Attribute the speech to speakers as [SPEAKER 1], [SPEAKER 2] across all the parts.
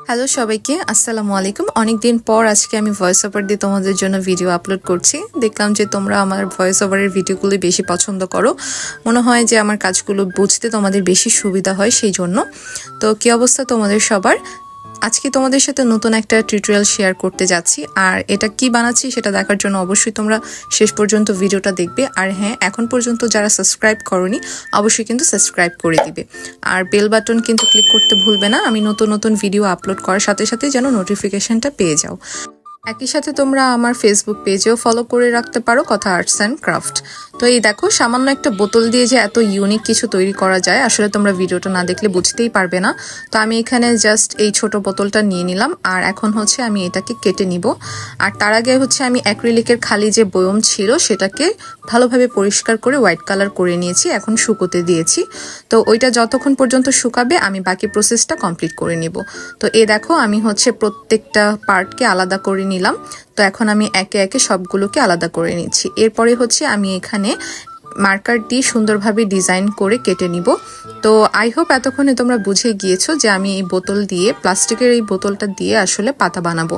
[SPEAKER 1] Hello সবাইকে, আসসালামু আলাইকুম। অনেকদিন পর আজকে আমি ভয়েস ওভার দিয়ে তোমাদের জন্য ভিডিও আপলোড করছি। দেখলাম যে তোমরা আমার ভয়েস ওভারের ভিডিওগুলো বেশি পছন্দ করো, মনে হয় যে আমার কাজগুলো বুঝতে তোমাদের বেশি সুবিধা হয় সেই জন্য। তো কি অবস্থা তোমাদের সবার? আজকে তোমাদের সাথে নতুন একটা টিউটোরিয়াল শেয়ার করতে যাচ্ছি, আর এটা কি বানাচ্ছি সেটা দেখার জন্য অবশ্যই তোমরা শেষ পর্যন্ত ভিডিওটা দেখবে। আর হ্যাঁ, এখন পর্যন্ত যারা সাবস্ক্রাইব করোনি অবশ্যই কিন্তু সাবস্ক্রাইব করে দিবে, আর বেল বাটন কিন্তু ক্লিক করতে ভুলবে না, আমি নতুন নতুন ভিডিও আপলোড করার সাথে সাথে যেন নোটিফিকেশনটা পেয়ে যাও। একই সাথে তোমরা আমার ফেসবুক পেজেও ফলো করে রাখতে পারো, কথা আর্টস অ্যান্ড ক্রাফট। তো এই দেখো, সামান্য একটা বোতল দিয়ে যে এত ইউনিক কিছু তৈরি করা যায় আসলে তোমরা ভিডিওটা না দেখলে বুঝতেই পারবে না। তো আমি এখানে জাস্ট এই ছোট বোতলটা নিয়ে নিলাম, আর এখন হচ্ছে আমি এটাকে কেটে নিব। আর তার আগে হচ্ছে আমি অ্যাক্রিলিকের খালি যে বয়ম ছিল সেটাকে ভালোভাবে পরিষ্কার করে হোয়াইট কালার করে নিয়েছি, এখন শুকোতে দিয়েছি। তো ওইটা যতক্ষণ পর্যন্ত শুকাবে আমি বাকি প্রসেসটা কমপ্লিট করে নিব। তো এই দেখো, আমি হচ্ছে প্রত্যেকটা পার্টকে আলাদা করে নিলাম। তো এখন আমি একে একে সবগুলোকে আলাদা করে নিচ্ছি। এরপরে হচ্ছে আমি এখানে মার্কার দিয়ে সুন্দরভাবে ডিজাইন করে কেটে নিব। তো আই হোপ এতক্ষণে তোমরা বুঝে গিয়েছো যে আমি এই বোতল দিয়ে, প্লাস্টিকের এই বোতলটা দিয়ে আসলে পাতা বানাবো।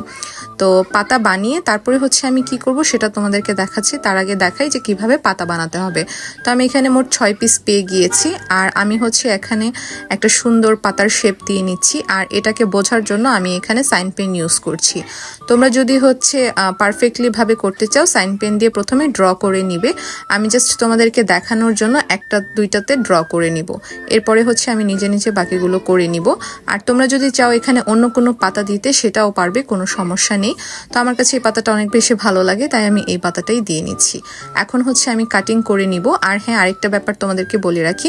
[SPEAKER 1] তো পাতা বানিয়ে তারপরে হচ্ছে আমি কি করব সেটা তোমাদেরকে দেখাচ্ছি। তার আগে দেখাই যে কিভাবে পাতা বানাতে হবে। তো আমি এখানে মোট 6 পিস পেয়ে গিয়েছি, আর আমি হচ্ছে এখানে একটা সুন্দর পাতার শেপ দিয়ে নিচ্ছি। আর এটাকে বোঝার জন্য আমি এখানে সাইন পেন ইউজ করছি। তোমরা যদি হচ্ছে পারফেক্টলি ভাবে করতে চাও সাইন পেন দিয়ে প্রথমে ড্র করে নিবে। আমি জাস্ট তোমাদেরকে দেখানোর জন্য একটা দুইটাতে ড্র করে নিব, এরপরে হচ্ছে আমি নিজে নিজে বাকিগুলো করে নিব। আর তোমরা যদি চাও এখানে অন্য কোনো পাতা দিতে সেটাও পারবে, কোনো সমস্যা নেই। তো আমার কাছে এই পাতাটা অনেক বেশি ভালো লাগে, তাই আমি এই পাতাটাই দিয়ে নিচ্ছি। এখন হচ্ছে আমি কাটিং করে নিব। আর হ্যাঁ, আরেকটা ব্যাপার তোমাদেরকে বলে রাখি,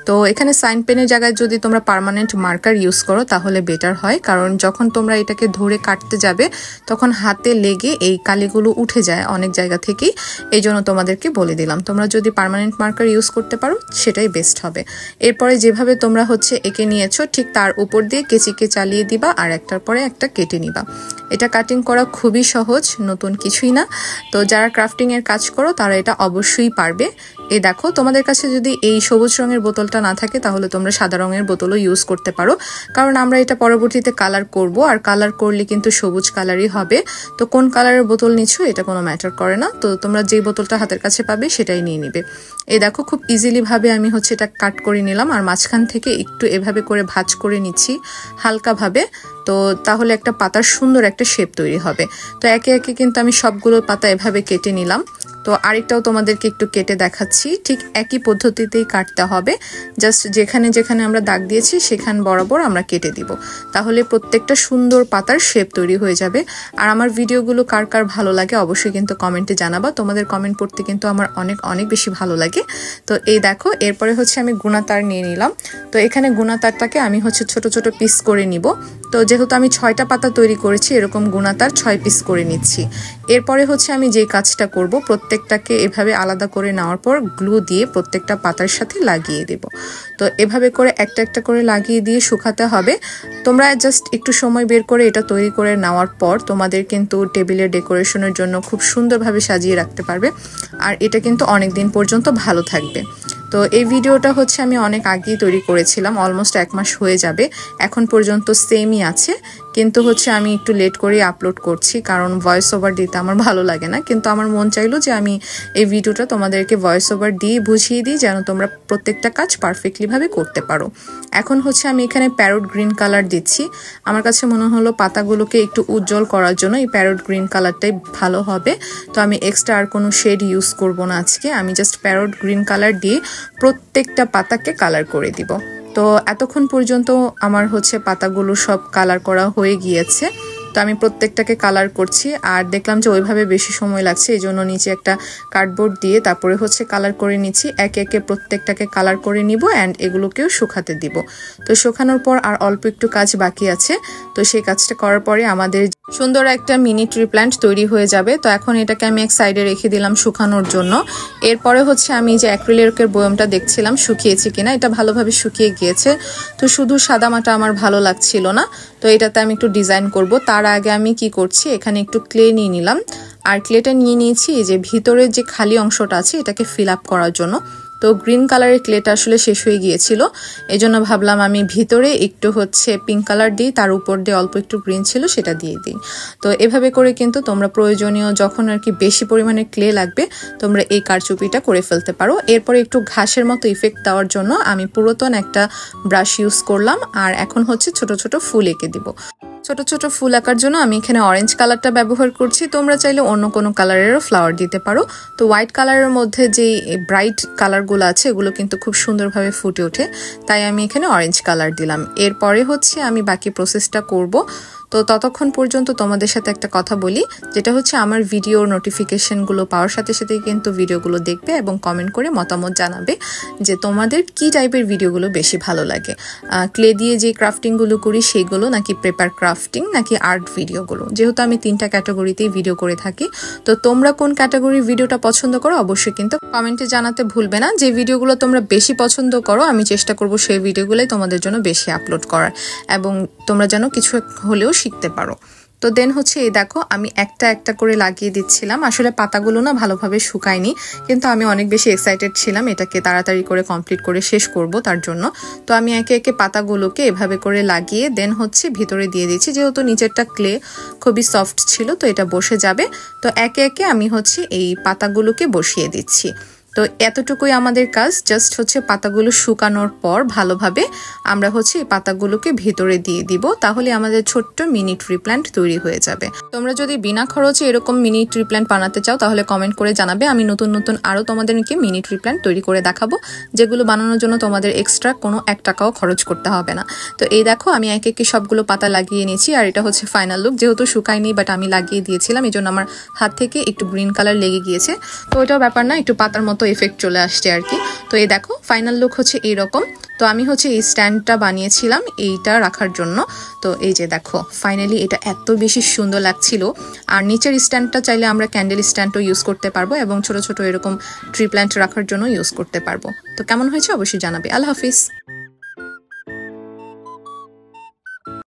[SPEAKER 1] তো এখানে সাইন পেনের জায়গায় যদি তোমরা পার্মানেন্ট মার্কার ইউজ করো তাহলে বেটার হয়, কারণ যখন তোমরা এটাকে ধরে কাটতে যাবে তখন হাতে লেগে এই কালিগুলো উঠে যায় অনেক জায়গা থেকেই। এই জন্য তোমাদেরকে বলে দিলাম, তোমরা যদি পার্মানেন্ট মার্কার ইউজ করতে পারো সেটাই বেস্ট হবে। এরপরে যেভাবে তোমরা হচ্ছে এঁকে নিয়েছো ঠিক তার উপর দিয়ে কেচিকে চালিয়ে দিবা, আর একটার পরে একটা কেটে নিবা। এটা কাটিং করা খুবই সহজ, নতুন কিছুই না। তো যারা ক্রাফটিং এর কাজ করো তারা এটা অবশ্যই পারবে। এই দেখো, তোমাদের কাছে যদি এই সবুজ রঙের বোতলটা না থাকে তাহলে তোমরা সাদা রঙের বোতলও ইউজ করতে পারো, কারণ আমরা এটা পরবর্তীতে কালার করব, আর কালার করলে কিন্তু সবুজ কালারই হবে। তো কোন কালারের বোতল নিচ্ছ এটা কোনো ম্যাটার করে না, তো তোমরা যেই বোতলটা হাতের কাছে পাবে সেটাই নিয়ে নিবে। এই দেখো, খুব ইজিলি ভাবে আমি হচ্ছে এটা কাট করে নিলাম, আর মাঝখান থেকে একটু এভাবে করে ভাঁজ করে নিচ্ছি হালকাভাবে। তো তাহলে একটা পাতার সুন্দর একটা শেপ তৈরি হবে। তো একে একে কিন্তু আমি সবগুলো পাতা এভাবে কেটে নিলাম। তো আরেকটাও তোমাদেরকে একটু কেটে দেখাচ্ছি, ঠিক একই পদ্ধতিতেই কাটতে হবে। জাস্ট যেখানে যেখানে আমরা দাগ দিয়েছি সেখান বরাবর আমরা কেটে দিব, তাহলে প্রত্যেকটা সুন্দর পাতার শেপ তৈরি হয়ে যাবে। আর আমার ভিডিওগুলো কার কার ভালো লাগে অবশ্যই কিন্তু কমেন্টে জানাবা, তোমাদের কমেন্ট পড়তে কিন্তু আমার অনেক অনেক বেশি ভালো লাগে। তো এই দেখো, এরপরে হচ্ছে আমি গুণা তার নিয়ে নিলাম। তো এখানে গুণা তারটাকে আমি হচ্ছে ছোট ছোট পিস করে নিব। তো যেহেতু আমি 6টা পাতা তৈরি করেছি, এরকম গুণা তার 6 পিস করে নিচ্ছি। এরপরে হচ্ছে আমি যে কাজটা করব, প্রত্যেকটাকে এভাবে আলাদা করে নেওয়ার পর গ্লু দিয়ে প্রত্যেকটা পাতার সাথে লাগিয়ে দেব। তো এভাবে করে একটা একটা করে লাগিয়ে দিয়ে শুকাতে হবে। তোমরা জাস্ট একটু সময় বের করে এটা তৈরি করে নেওয়ার পর তোমাদের কিন্তু টেবিলের ডেকোরেশনের জন্য খুব সুন্দরভাবে সাজিয়ে রাখতে পারবে, আর এটা কিন্তু অনেক দিন পর্যন্ত ভালো থাকবে। তো এই ভিডিওটা হচ্ছে আমি অনেক আগেই তৈরি করেছিলাম, অলমোস্ট 1 মাস হয়ে যাবে, এখন পর্যন্ত সেমই আছে। কিন্তু হচ্ছে আমি একটু লেট করে আপলোড করছি, কারণ ভয়েস ওভার দিতে আমার ভালো লাগে না। কিন্তু আমার মন চাইলো যে আমি এই ভিডিওটা তোমাদেরকে ভয়েস ওভার দিয়ে বুঝিয়ে দিই, যেন তোমরা প্রত্যেকটা কাজ পারফেক্টলি ভাবে করতে পারো। এখন হচ্ছে আমি এখানে প্যারট গ্রিন কালার দিচ্ছি। আমার কাছে মনে হলো পাতাগুলোকে একটু উজ্জ্বল করার জন্য এই প্যারট গ্রিন কালারটাই ভালো হবে। তো আমি এক্সট্রা আর কোনো শেড ইউজ করব না আজকে, আমি জাস্ট প্যারট গ্রিন কালার দিয়ে প্রত্যেকটা পাতাকে কালার করে দিব। তো এতক্ষণ পর্যন্ত আমার হচ্ছে পাতাগুলো সব কালার করা হয়ে গিয়েছে। তো আমি প্রত্যেকটাকে কালার করছি, আর দেখলাম যে ওইভাবে বেশি সময় লাগছে, এই জন্য নিচে একটা কার্ডবোর্ড দিয়ে তারপরে হচ্ছে কালার করে নিচ্ছি। একে একে প্রত্যেকটাকে কালার করে নিব, অ্যান্ড এগুলোকেও শুকাতে দিব। তো শুকানোর পর আর অল্প একটু কাজ বাকি আছে, তো সেই কাজটা করার পরে আমাদের সুন্দর একটা মিনি ট্রি প্ল্যান্ট তৈরি হয়ে যাবে। তো এখন এটাকে আমি এক সাইডে রেখে দিলাম শুকানোর জন্য। এরপরে হচ্ছে আমি যে অ্যাক্রিলিকের বয়মটা দেখছিলাম শুকিয়েছে কিনা, এটা ভালোভাবে শুকিয়ে গিয়েছে। তো শুধু সাদামাটা আমার ভালো লাগছিল না, তো এটাতে আমি একটু ডিজাইন করব। তার আগে আমি কি করছি, এখানে একটু ক্লে নিয়ে নিলাম, আর ক্লেটা নিয়ে নিয়েছি যে ভিতরের যে খালি অংশটা আছে এটাকে ফিল আপ করার জন্য। তো গ্রিন কালারের ক্লেটা আসলে শেষ হয়ে গিয়েছিল, এই জন্য ভাবলাম আমি ভিতরে একটু হচ্ছে পিঙ্ক কালার দিই, তার উপর দিয়ে অল্প একটু গ্রিন ছিল সেটা দিয়ে দিই। তো এভাবে করে কিন্তু তোমরা প্রয়োজনীয় যখন আর কি বেশি পরিমাণে ক্লে লাগবে তোমরা এই কারচুপিটা করে ফেলতে পারো। এরপরে একটু ঘাসের মতো ইফেক্ট দেওয়ার জন্য আমি পুরাতন একটা ব্রাশ ইউজ করলাম, আর এখন হচ্ছে ছোট ছোট ফুল এঁকে দিব। ছোট ছোট ফুল আঁকার জন্য আমি এখানে অরেঞ্জ কালারটা ব্যবহার করছি, তোমরা চাইলে অন্য কোনো কালারেরও ফ্লাওয়ার দিতে পারো। তো হোয়াইট কালারের মধ্যে যে ব্রাইট কালারগুলো আছে এগুলো কিন্তু খুব সুন্দরভাবে ফুটে ওঠে, তাই আমি এখানে অরেঞ্জ কালার দিলাম। এরপরে হচ্ছে আমি বাকি প্রসেসটা করব। তো ততক্ষণ পর্যন্ত তোমাদের সাথে একটা কথা বলি, যেটা হচ্ছে আমার ভিডিওর নোটিফিকেশনগুলো পাওয়ার সাথে সাথে কিন্তু ভিডিওগুলো দেখবে এবং কমেন্ট করে মতামত জানাবে যে তোমাদের কি টাইপের ভিডিওগুলো বেশি ভালো লাগে, ক্লে দিয়ে যে ক্রাফটিংগুলো করি সেইগুলো, নাকি পেপার ক্রাফটিং, নাকি আর্ট ভিডিওগুলো। যেহেতু আমি 3টা ক্যাটাগরিতেই ভিডিও করে থাকি, তো তোমরা কোন ক্যাটাগরির ভিডিওটা পছন্দ করো অবশ্যই কিন্তু কমেন্টে জানাতে ভুলবে না। যে ভিডিওগুলো তোমরা বেশি পছন্দ করো আমি চেষ্টা করব সেই ভিডিওগুলোই তোমাদের জন্য বেশি আপলোড করার, এবং তোমরা যেন কিছু হলেও শিখতে পারো। তো দেন হচ্ছে এই দেখো আমি একটা একটা করে লাগিয়ে দিচ্ছিলাম। আসলে পাতাগুলো না ভালোভাবে শুকায়নি, কিন্তু আমি অনেক বেশি এক্সাইটেড ছিলাম এটাকে তাড়াতাড়ি করে কমপ্লিট করে শেষ করব তার জন্য। তো আমি একে একে পাতাগুলোকে এভাবে করে লাগিয়ে দেন হচ্ছে ভিতরে দিয়ে দিচ্ছি। যেহেতু নিচেরটা ক্লে খুবই সফট ছিল তো এটা বসে যাবে। তো একে একে আমি হচ্ছে এই পাতাগুলোকে বসিয়ে দিচ্ছি। তো এতটুকুই আমাদের কাজ, জাস্ট হচ্ছে পাতাগুলো শুকানোর পর ভালোভাবে আমরা হচ্ছে এই পাতাগুলোকে ভিতরে দিয়ে দিব, তাহলে আমাদের ছোট্ট মিনি ট্রি প্ল্যান্ট তৈরি হয়ে যাবে। তোমরা যদি বিনা খরচে এরকম মিনি ট্রি প্ল্যান্ট বানাতে চাও তাহলে কমেন্ট করে জানাবে, আমি নতুন নতুন আরও তোমাদেরকে মিনি ট্রি প্ল্যান্ট তৈরি করে দেখাবো, যেগুলো বানানোর জন্য তোমাদের এক্সট্রা কোনো 1 টাকাও খরচ করতে হবে না। তো এই দেখো আমি একে একে সবগুলো পাতা লাগিয়ে নিয়েছি, আর এটা হচ্ছে ফাইনাল লুক। যেহেতু শুকায়নি বাট আমি লাগিয়ে দিয়েছিলাম, এই জন্য আমার হাত থেকে একটু গ্রিন কালার লেগে গিয়েছে, তো ওইটাও ব্যাপার না, একটু পাতার মতো এফেক্ট চলে আসছে আর কি। তো এই দেখো ফাইনাল লুক হচ্ছে এইরকম। তো আমি হচ্ছে এই স্ট্যান্ডটা বানিয়েছিলাম এইটা রাখার জন্য। তো এই যে দেখো ফাইনালি এটা এত বেশি সুন্দর লাগছিল। আর নিচের স্ট্যান্ডটা চাইলে আমরা ক্যান্ডেল স্ট্যান্ডও ইউজ করতে পারবো, এবং ছোট ছোট এরকম ট্রি প্ল্যান্ট রাখার জন্য ইউজ করতে পারবো। তো কেমন হয়েছে অবশ্যই জানাবে। আল্লাহ হাফিজ।